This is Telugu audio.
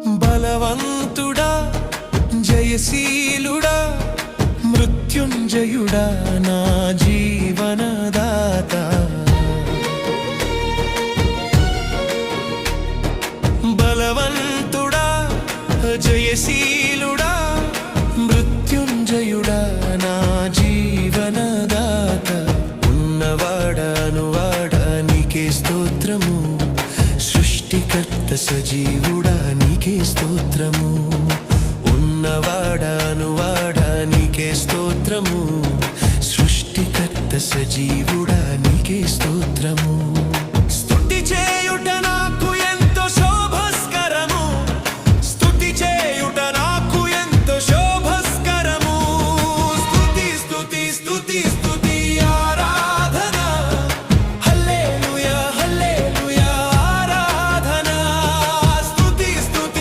బలవంతుడా జయశీలుడా మృత్యుంజయుడా నా జీవనదాత బలవంతుడా జయశీలుడా మృత్యుంజయుడా నా జీవనదాత ఉన్నవాడా నీకే స్తోత్రము సృష్టికర్త సజీవుడా నీకే స్తోత్రము ఉన్నవాడా నీకే స్తోత్రము సృష్టికర్త సజీవుడా